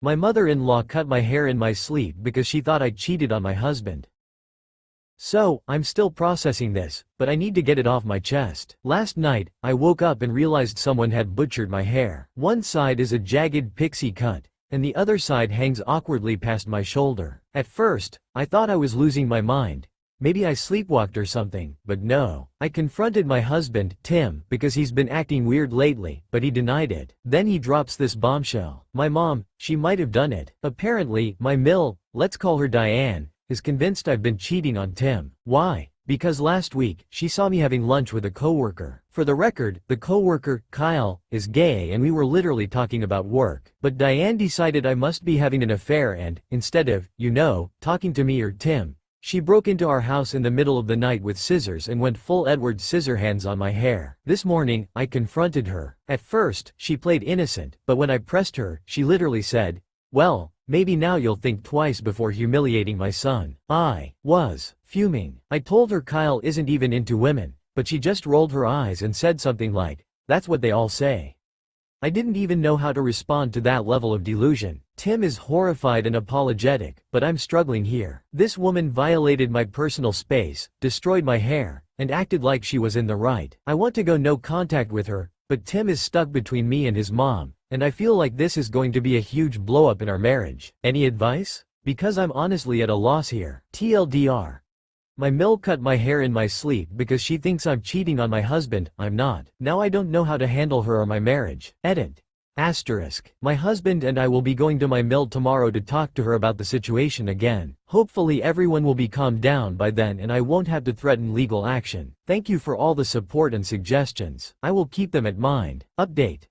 My mother-in-law cut my hair in my sleep because she thought I cheated on my husband. So, I'm still processing this, but I need to get it off my chest. Last night, I woke up and realized someone had butchered my hair. One side is a jagged pixie cut, and the other side hangs awkwardly past my shoulder. At first, I thought I was losing my mind. Maybe I sleepwalked or something, but no. I confronted my husband, Tim, because he's been acting weird lately, but he denied it. Then he drops this bombshell. My mom, she might have done it. Apparently, my let's call her Diane, is convinced I've been cheating on Tim. Why? Because last week, she saw me having lunch with a coworker. For the record, the coworker, Kyle, is gay and we were literally talking about work. But Diane decided I must be having an affair and, instead of, talking to me or Tim, she broke into our house in the middle of the night with scissors and went full Edward Scissorhands on my hair. This morning, I confronted her. At first, she played innocent, but when I pressed her, she literally said, "Well, maybe now you'll think twice before humiliating my son." I was fuming. I told her Kyle isn't even into women, but she just rolled her eyes and said something like, "That's what they all say." I didn't even know how to respond to that level of delusion. Tim is horrified and apologetic, but I'm struggling here. This woman violated my personal space, destroyed my hair, and acted like she was in the right. I want to go no contact with her, but Tim is stuck between me and his mom, and I feel like this is going to be a huge blow-up in our marriage. Any advice? Because I'm honestly at a loss here. TLDR. My cut my hair in my sleep because she thinks I'm cheating on my husband. I'm not. Now I don't know how to handle her or my marriage. Edit. Asterisk. My husband and I will be going to my tomorrow to talk to her about the situation again. Hopefully everyone will be calmed down by then and I won't have to threaten legal action. Thank you for all the support and suggestions. I will keep them at mind. Update.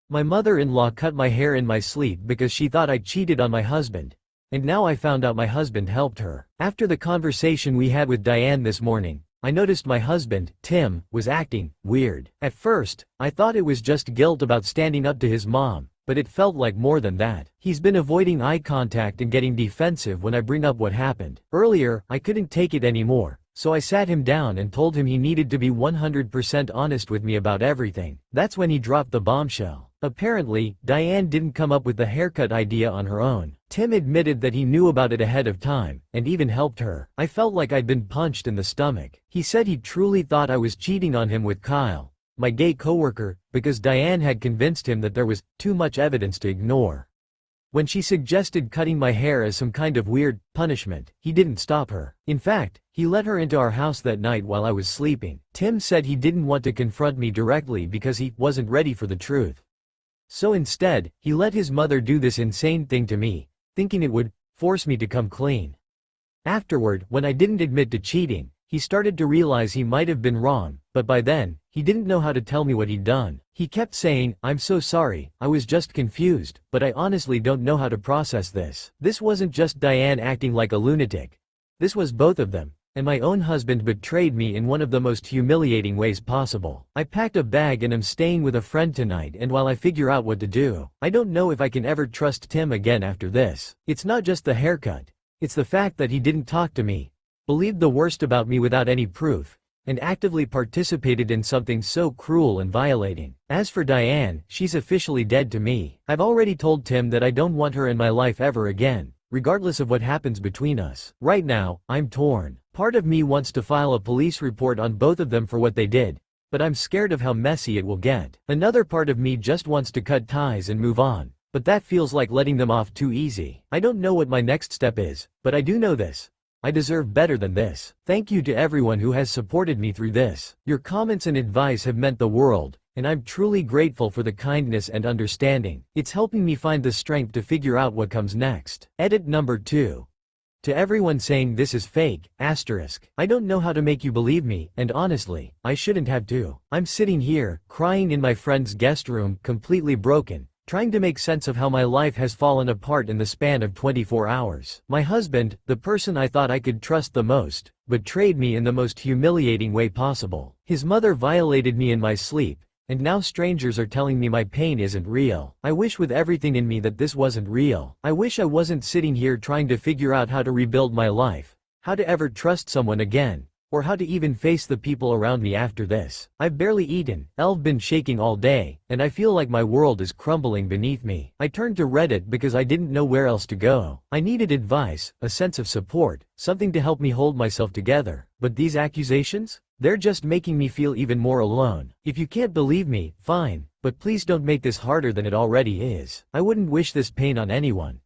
My mother-in-law cut my hair in my sleep because she thought I cheated on my husband. And now I found out my husband helped her. After the conversation we had with Diane this morning, I noticed my husband, Tim, was acting weird. At first, I thought it was just guilt about standing up to his mom, but it felt like more than that. He's been avoiding eye contact and getting defensive when I bring up what happened. Earlier, I couldn't take it anymore, so I sat him down and told him he needed to be 100% honest with me about everything. That's when he dropped the bombshell. Apparently, Diane didn't come up with the haircut idea on her own. Tim admitted that he knew about it ahead of time, and even helped her. I felt like I'd been punched in the stomach. He said he truly thought I was cheating on him with Kyle, my gay coworker, because Diane had convinced him that there was too much evidence to ignore. When she suggested cutting my hair as some kind of weird punishment, he didn't stop her. In fact, he let her into our house that night while I was sleeping. Tim said he didn't want to confront me directly because he wasn't ready for the truth. So instead, he let his mother do this insane thing to me, thinking it would force me to come clean. Afterward, when I didn't admit to cheating, he started to realize he might have been wrong, but by then, he didn't know how to tell me what he'd done. He kept saying, "I'm so sorry, I was just confused, but I honestly don't know how to process this." This wasn't just Diane acting like a lunatic. This was both of them. And my own husband betrayed me in one of the most humiliating ways possible. I packed a bag and am staying with a friend tonight, and while I figure out what to do, I don't know if I can ever trust Tim again after this. It's not just the haircut. It's the fact that he didn't talk to me, believed the worst about me without any proof, and actively participated in something so cruel and violating. As for Diane, she's officially dead to me. I've already told Tim that I don't want her in my life ever again, regardless of what happens between us. Right now, I'm torn. Part of me wants to file a police report on both of them for what they did, but I'm scared of how messy it will get. Another part of me just wants to cut ties and move on, but that feels like letting them off too easy. I don't know what my next step is, but I do know this. I deserve better than this. Thank you to everyone who has supported me through this. Your comments and advice have meant the world, and I'm truly grateful for the kindness and understanding. It's helping me find the strength to figure out what comes next. Edit number 2. To everyone saying this is fake, asterisk. I don't know how to make you believe me, and honestly, I shouldn't have to. I'm sitting here, crying in my friend's guest room, completely broken, trying to make sense of how my life has fallen apart in the span of 24 hours. My husband, the person I thought I could trust the most, betrayed me in the most humiliating way possible. His mother violated me in my sleep, and now strangers are telling me my pain isn't real. I wish with everything in me that this wasn't real. I wish I wasn't sitting here trying to figure out how to rebuild my life, how to ever trust someone again, or how to even face the people around me after this. I've barely eaten, I've been shaking all day, and I feel like my world is crumbling beneath me. I turned to Reddit because I didn't know where else to go. I needed advice, a sense of support, something to help me hold myself together. But these accusations? They're just making me feel even more alone. If you can't believe me, fine, but please don't make this harder than it already is. I wouldn't wish this pain on anyone.